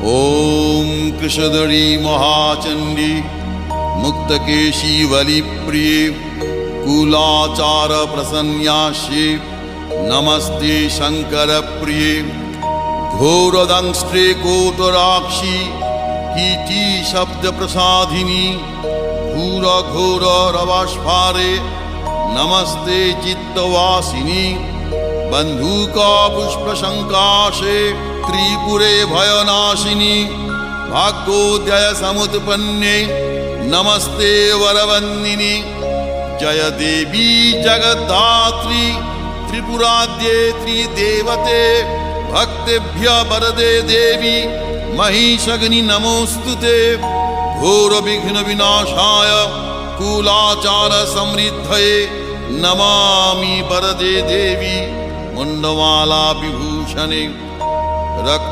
ॐ कृशधरी महाचण्डी मुक्तकेशी वलिप्रिये कुलाचार प्रसन्यास्ये नमस्ते शङ्करप्रिये घोरदंष्ट्रे कोटराक्षी कीटी शब्दप्रसादिनी घोरघोररवस्फारे नमस्ते चित्तवासिनी बन्धुका पुष्पशङ्काशे त्रिपुरे भयनाशिनी भाग्योदय समुत्पन्ने नमस्ते वरवन्दिनी जय देवी जगद्धात्री त्रिपुराद्ये त्रिदेवते भक्तेभ्य वरदे देवी महिषग्नि नमोस्तुते घोर विघ्न विनाशाय कुलाचार समृद्धये नमामि वरदे देवी मुंडमाला विभूषणे रक्त